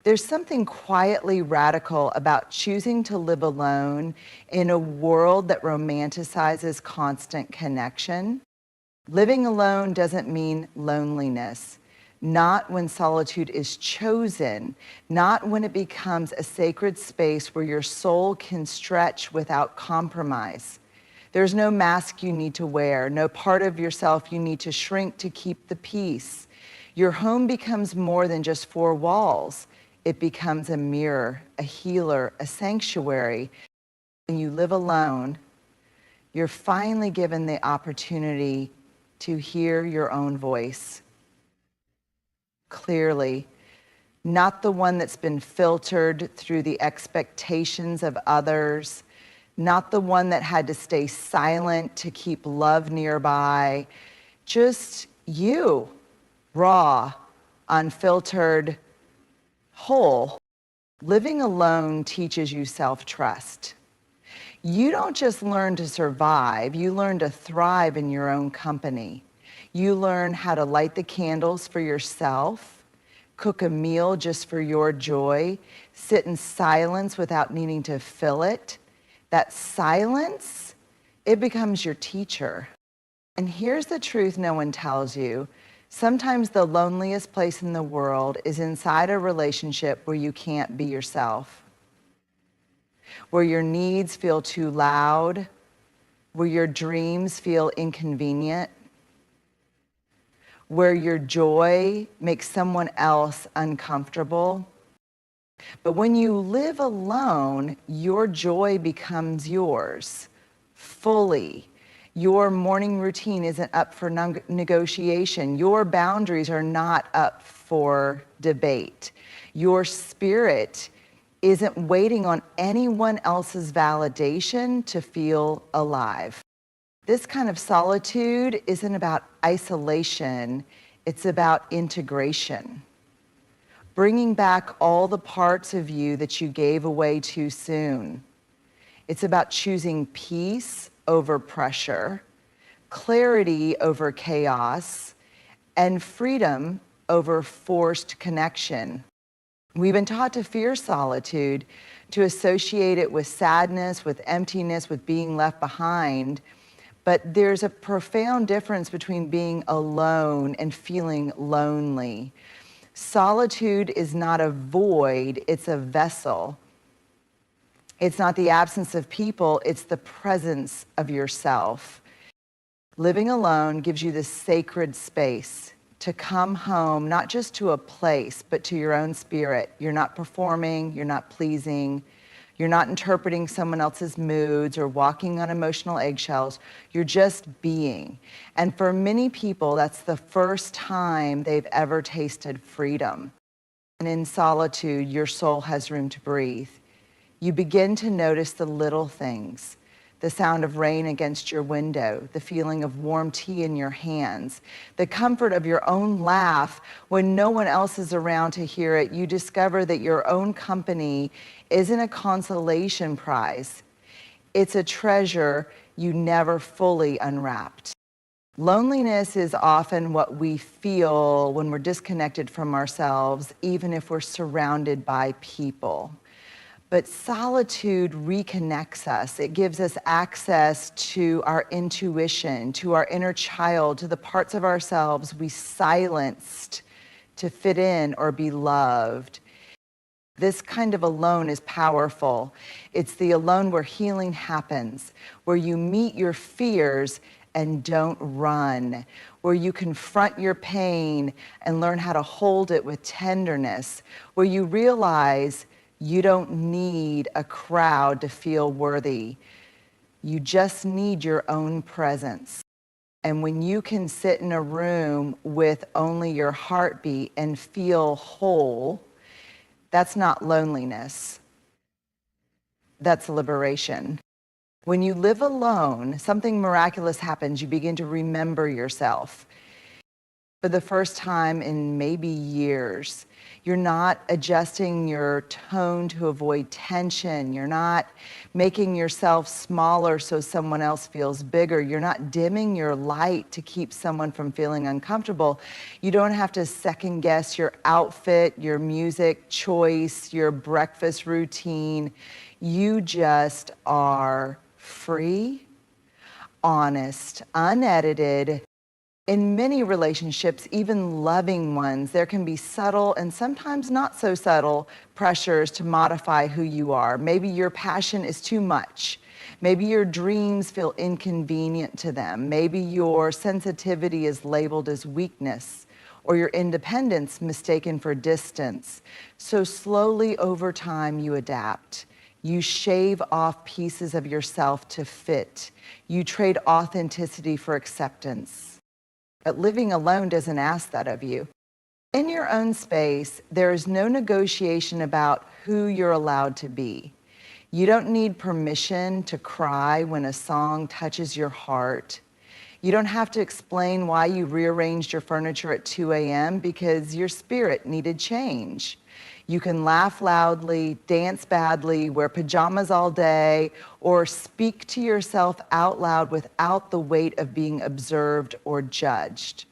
There's something quietly radical about choosing to live alone in a world that romanticizes constant connection. Living alone doesn't mean loneliness, not when solitude is chosen, not when it becomes a sacred space where your soul can stretch without compromise. There's no mask you need to wear, no part of yourself you need to shrink to keep the peace. Your home becomes more than just four walls. It becomes a mirror, a healer, a sanctuary. When you live alone, you're finally given the opportunity to hear your own voice clearly, not the one that's been filtered through the expectations of others, not the one that had to stay silent to keep love nearby, just you, raw, unfiltered, whole. Living alone teaches you self-trust. You don't just learn to survive, you learn to thrive in your own company. You learn how to light the candles for yourself, cook a meal just for your joy, sit in silence without needing to fill it. That silence, it becomes your teacher. And here's the truth no one tells you. Sometimes the loneliest place in the world is inside a relationship where you can't be yourself, where your needs feel too loud, where your dreams feel inconvenient, where your joy makes someone else uncomfortable. But when you live alone, your joy becomes yours fully. Your morning routine isn't up for negotiation. Your boundaries are not up for debate. Your spirit isn't waiting on anyone else's validation to feel alive. This kind of solitude isn't about isolation, it's about integration. Bringing back all the parts of you that you gave away too soon. It's about choosing peace over pressure, clarity over chaos, and freedom over forced connection. We've been taught to fear solitude, to associate it with sadness, with emptiness, with being left behind. But there's a profound difference between being alone and feeling lonely. Solitude is not a void, it's a vessel. It's not the absence of people, it's the presence of yourself. Living alone gives you this sacred space to come home, not just to a place, but to your own spirit. You're not performing, you're not pleasing, you're not interpreting someone else's moods or walking on emotional eggshells. You're just being. And for many people, that's the first time they've ever tasted freedom. And in solitude, your soul has room to breathe. You begin to notice the little things, the sound of rain against your window, the feeling of warm tea in your hands, the comfort of your own laugh when no one else is around to hear it. You discover that your own company isn't a consolation prize. It's a treasure you never fully unwrapped. Loneliness is often what we feel when we're disconnected from ourselves, even if we're surrounded by people. But solitude reconnects us. It gives us access to our intuition, to our inner child, to the parts of ourselves we silenced to fit in or be loved. This kind of alone is powerful. It's the alone where healing happens, where you meet your fears and don't run, where you confront your pain and learn how to hold it with tenderness, where you realize you don't need a crowd to feel worthy. You just need your own presence. And when you can sit in a room with only your heartbeat and feel whole, that's not loneliness. That's liberation. When you live alone, something miraculous happens. You begin to remember yourself. for the first time in maybe years. You're not adjusting your tone to avoid tension. You're not making yourself smaller so someone else feels bigger. You're not dimming your light to keep someone from feeling uncomfortable. You don't have to second guess your outfit, your music choice, your breakfast routine. You just are free, honest, unedited. In many relationships, even loving ones, there can be subtle and sometimes not so subtle pressures to modify who you are. Maybe your passion is too much. Maybe your dreams feel inconvenient to them. Maybe your sensitivity is labeled as weakness, or your independence mistaken for distance. So slowly over time, you adapt. You shave off pieces of yourself to fit. You trade authenticity for acceptance. But living alone doesn't ask that of you. In your own space, there is no negotiation about who you're allowed to be. You don't need permission to cry when a song touches your heart. You don't have to explain why you rearranged your furniture at 2 a.m. because your spirit needed change. You can laugh loudly, dance badly, wear pajamas all day, or speak to yourself out loud without the weight of being observed or judged.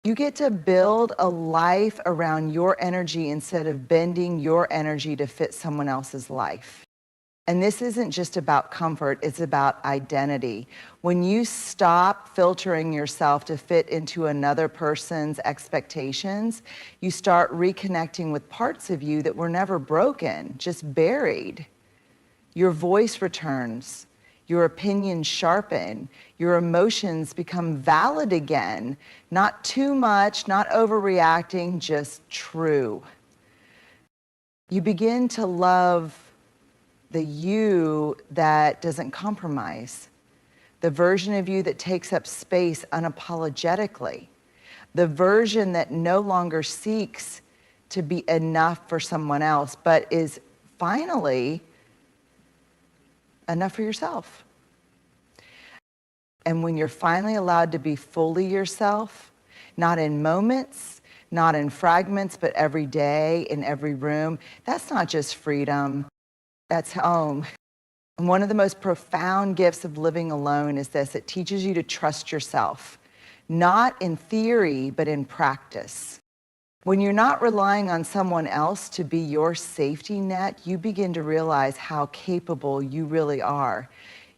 You get to build a life around your energy instead of bending your energy to fit someone else's life. And this isn't just about comfort, it's about identity. When you stop filtering yourself to fit into another person's expectations, you start reconnecting with parts of you that were never broken, just buried. Your voice returns, your opinions sharpen, your emotions become valid again. Not too much, not overreacting, just true. You begin to love the you that doesn't compromise, the version of you that takes up space unapologetically, the version that no longer seeks to be enough for someone else, but is finally enough for yourself. And when you're finally allowed to be fully yourself, not in moments, not in fragments, but every day, in every room, that's not just freedom. That's home. And one of the most profound gifts of living alone is this: it teaches you to trust yourself, not in theory, but in practice. When you're not relying on someone else to be your safety net, you begin to realize how capable you really are.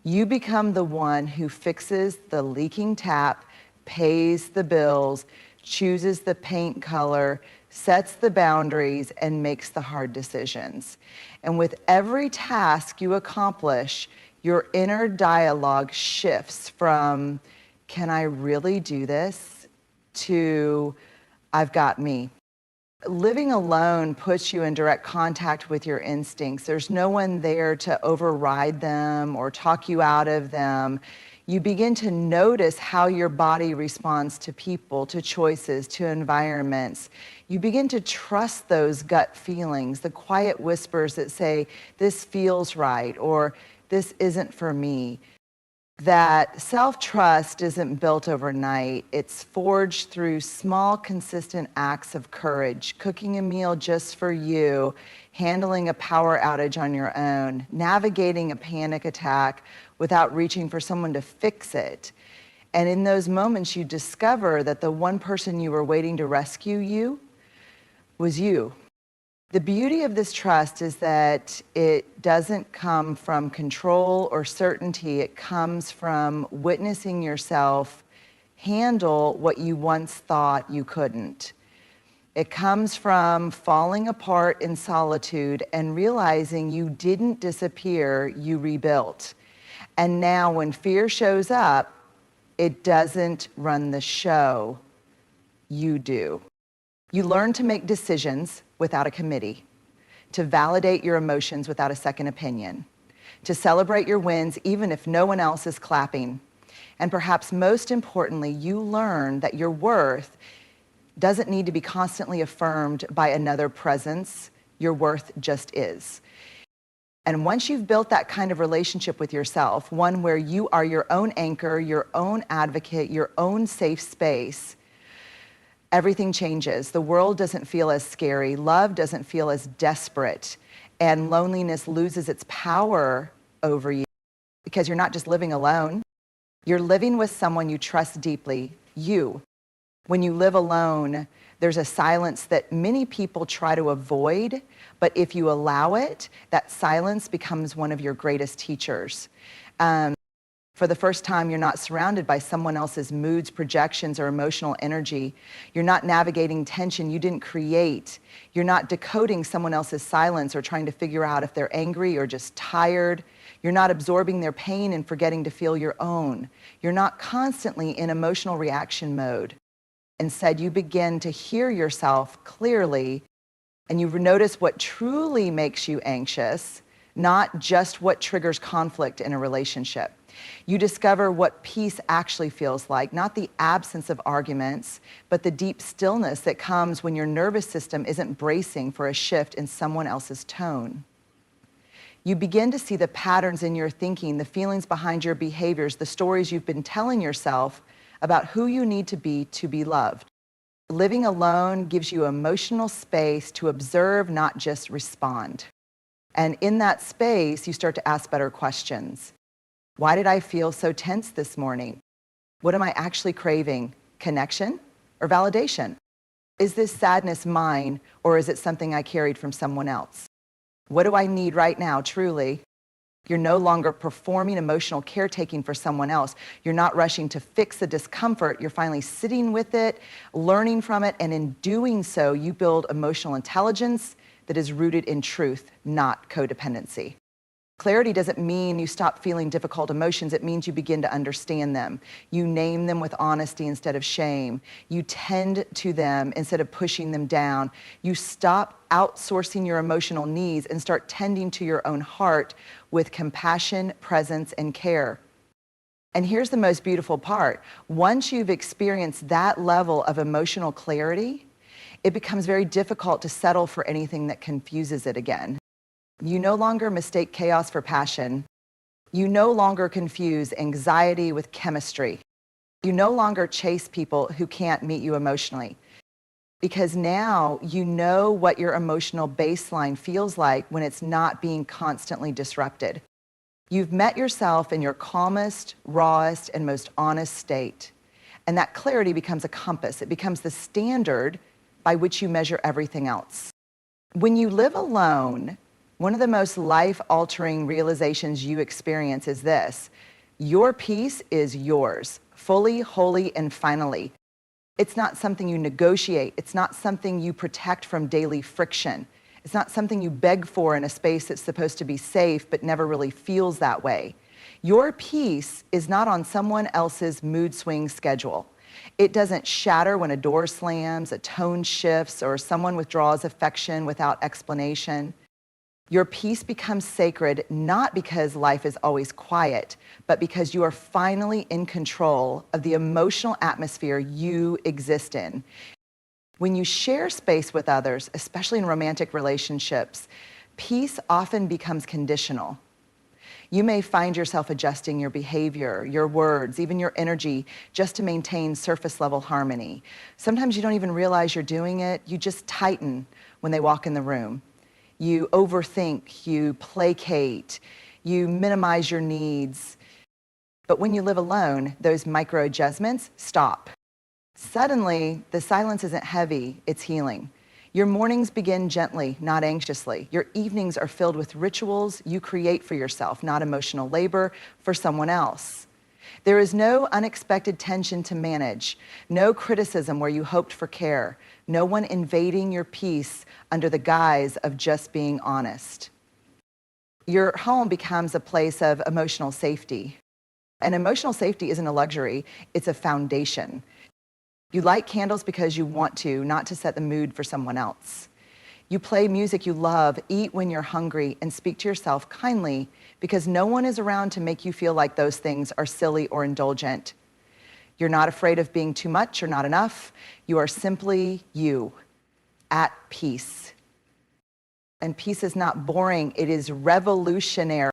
You become the one who fixes the leaking tap, pays the bills, chooses the paint color, sets the boundaries, and makes the hard decisions. And with every task you accomplish, your inner dialogue shifts from, can I really do this, to, I've got me. Living alone puts you in direct contact with your instincts. There's no one there to override them or talk you out of them. You begin to notice how your body responds to people, to choices, to environments. You begin to trust those gut feelings, the quiet whispers that say, this feels right, or this isn't for me. That self-trust isn't built overnight. It's forged through small, consistent acts of courage, cooking a meal just for you, handling a power outage on your own, navigating a panic attack without reaching for someone to fix it. And in those moments, you discover that the one person you were waiting to rescue you was you. The beauty of this trust is that it doesn't come from control or certainty. It comes from witnessing yourself handle what you once thought you couldn't. It comes from falling apart in solitude and realizing you didn't disappear, you rebuilt. And now when fear shows up, it doesn't run the show, you do. You learn to make decisions without a committee, to validate your emotions without a second opinion, to celebrate your wins even if no one else is clapping. And perhaps most importantly, you learn that your worth doesn't need to be constantly affirmed by another presence. Your worth just is. And once you've built that kind of relationship with yourself, one where you are your own anchor, your own advocate, your own safe space, Everything changes. The world doesn't feel as scary. Love doesn't feel as desperate. And loneliness loses its power over you because you're not just living alone. You're living with someone you trust deeply, you. When you live alone, there's a silence that many people try to avoid, but if you allow it, that silence becomes one of your greatest teachers. For the first time, you're not surrounded by someone else's moods, projections, or emotional energy. You're not navigating tension you didn't create. You're not decoding someone else's silence or trying to figure out if they're angry or just tired. You're not absorbing their pain and forgetting to feel your own. You're not constantly in emotional reaction mode. Instead, you begin to hear yourself clearly, and you notice what truly makes you anxious, not just what triggers conflict in a relationship. You discover what peace actually feels like, not the absence of arguments, but the deep stillness that comes when your nervous system isn't bracing for a shift in someone else's tone. You begin to see the patterns in your thinking, the feelings behind your behaviors, the stories you've been telling yourself about who you need to be loved. Living alone gives you emotional space to observe, not just respond. And in that space, you start to ask better questions. Why did I feel so tense this morning? What am I actually craving? Connection or validation? Is this sadness mine, or is it something I carried from someone else? What do I need right now, truly? You're no longer performing emotional caretaking for someone else. You're not rushing to fix the discomfort. You're finally sitting with it, learning from it, and in doing so, you build emotional intelligence that is rooted in truth, not codependency. Clarity doesn't mean you stop feeling difficult emotions. It means you begin to understand them. You name them with honesty instead of shame. You tend to them instead of pushing them down. You stop outsourcing your emotional needs and start tending to your own heart with compassion, presence, and care. And here's the most beautiful part. Once you've experienced that level of emotional clarity, it becomes very difficult to settle for anything that confuses it again. You no longer mistake chaos for passion. You no longer confuse anxiety with chemistry. You no longer chase people who can't meet you emotionally. Because now you know what your emotional baseline feels like when it's not being constantly disrupted. You've met yourself in your calmest, rawest, and most honest state. And that clarity becomes a compass. It becomes the standard by which you measure everything else. When you live alone, one of the most life-altering realizations you experience is this: your peace is yours, fully, wholly, and finally. It's not something you negotiate. It's not something you protect from daily friction. It's not something you beg for in a space that's supposed to be safe but never really feels that way. Your peace is not on someone else's mood swing schedule. It doesn't shatter when a door slams, a tone shifts, or someone withdraws affection without explanation. Your peace becomes sacred not because life is always quiet, but because you are finally in control of the emotional atmosphere you exist in. When you share space with others, especially in romantic relationships, peace often becomes conditional. You may find yourself adjusting your behavior, your words, even your energy, just to maintain surface level harmony. Sometimes you don't even realize you're doing it. You just tighten when they walk in the room. You overthink, you placate, you minimize your needs. But when you live alone, those micro adjustments stop. Suddenly, the silence isn't heavy, it's healing. Your mornings begin gently, not anxiously. Your evenings are filled with rituals you create for yourself, not emotional labor for someone else. There is no unexpected tension to manage, no criticism where you hoped for care, no one invading your peace under the guise of just being honest. Your home becomes a place of emotional safety. And emotional safety isn't a luxury, it's a foundation. You light candles because you want to, not to set the mood for someone else. You play music you love, eat when you're hungry, and speak to yourself kindly because no one is around to make you feel like those things are silly or indulgent. You're not afraid of being too much or not enough. You are simply you, at peace. And peace is not boring, it is revolutionary.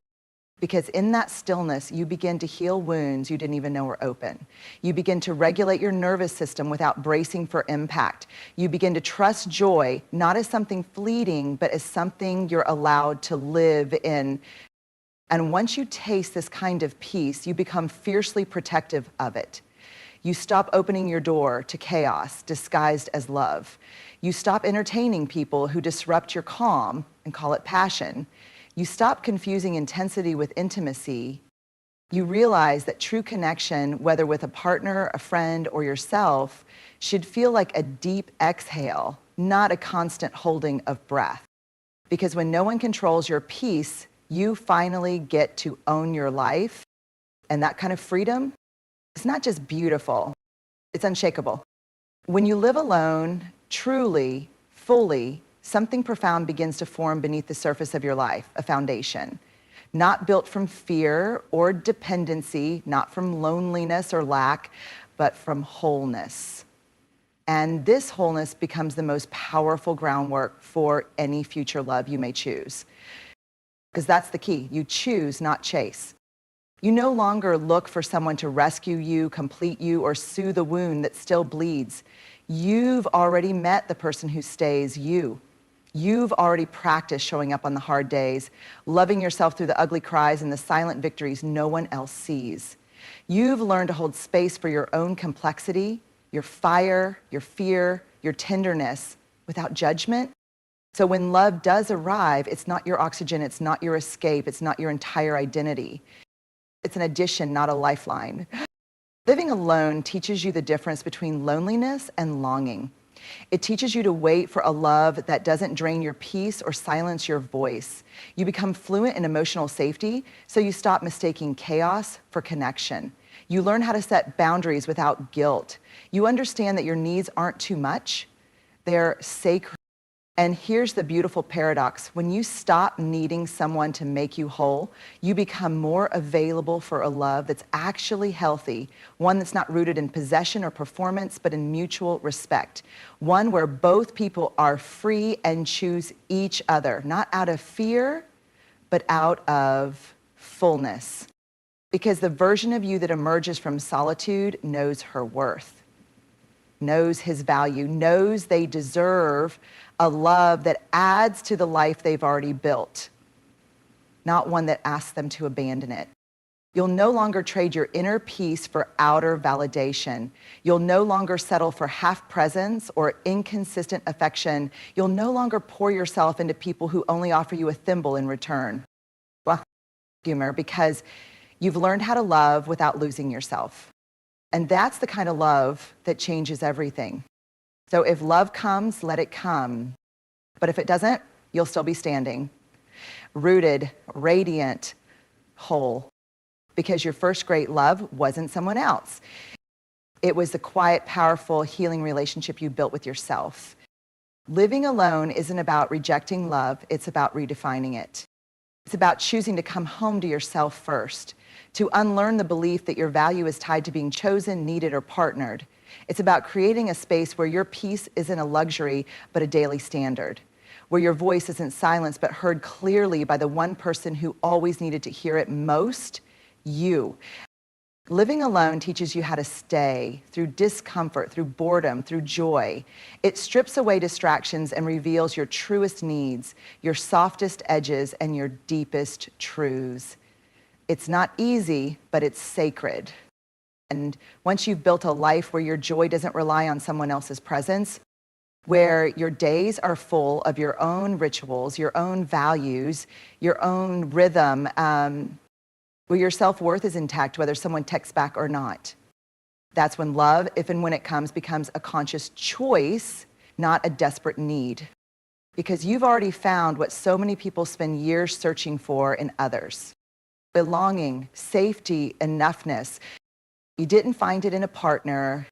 Because in that stillness, you begin to heal wounds you didn't even know were open. You begin to regulate your nervous system without bracing for impact. You begin to trust joy, not as something fleeting, but as something you're allowed to live in. And once you taste this kind of peace, you become fiercely protective of it. You stop opening your door to chaos disguised as love. You stop entertaining people who disrupt your calm and call it passion. You stop confusing intensity with intimacy. You realize that true connection, whether with a partner, a friend, or yourself, should feel like a deep exhale, not a constant holding of breath. Because when no one controls your peace, you finally get to own your life. And that kind of freedom, it's not just beautiful, it's unshakable. When you live alone, truly, fully, something profound begins to form beneath the surface of your life, a foundation. Not built from fear or dependency, not from loneliness or lack, but from wholeness. And this wholeness becomes the most powerful groundwork for any future love you may choose. Because that's the key. You choose, not chase. You no longer look for someone to rescue you, complete you, or soothe the wound that still bleeds. You've already met the person who stays you. You've already practiced showing up on the hard days, loving yourself through the ugly cries and the silent victories no one else sees. You've learned to hold space for your own complexity, your fire, your fear, your tenderness, without judgment. So when love does arrive, it's not your oxygen, it's not your escape, it's not your entire identity. It's an addition, not a lifeline. Living alone teaches you the difference between loneliness and longing. It teaches you to wait for a love that doesn't drain your peace or silence your voice. You become fluent in emotional safety, so you stop mistaking chaos for connection. You learn how to set boundaries without guilt. You understand that your needs aren't too much, they're sacred. And here's the beautiful paradox. When you stop needing someone to make you whole, you become more available for a love that's actually healthy, one that's not rooted in possession or performance, but in mutual respect. One where both people are free and choose each other, not out of fear, but out of fullness. Because the version of you that emerges from solitude knows her worth, knows his value, knows they deserve a love that adds to the life they've already built, not one that asks them to abandon it. You'll no longer trade your inner peace for outer validation. You'll no longer settle for half presence or inconsistent affection. You'll no longer pour yourself into people who only offer you a thimble in return. Well, humor, because you've learned how to love without losing yourself. And that's the kind of love that changes everything. So if love comes, let it come. But if it doesn't, you'll still be standing, rooted, radiant, whole. Because your first great love wasn't someone else. It was the quiet, powerful, healing relationship you built with yourself. Living alone isn't about rejecting love, it's about redefining it. It's about choosing to come home to yourself first, to unlearn the belief that your value is tied to being chosen, needed, or partnered. It's about creating a space where your peace isn't a luxury, but a daily standard, where your voice isn't silenced, but heard clearly by the one person who always needed to hear it most, you. Living alone teaches you how to stay through discomfort, through boredom, through joy. It strips away distractions and reveals your truest needs, your softest edges, and your deepest truths. It's not easy, but it's sacred. And once you've built a life where your joy doesn't rely on someone else's presence, where your days are full of your own rituals, your own values, your own rhythm, where your self-worth is intact, whether someone texts back or not. That's when love, if and when it comes, becomes a conscious choice, not a desperate need. Because you've already found what so many people spend years searching for in others. Belonging, safety, enoughness. You didn't find it in a partner,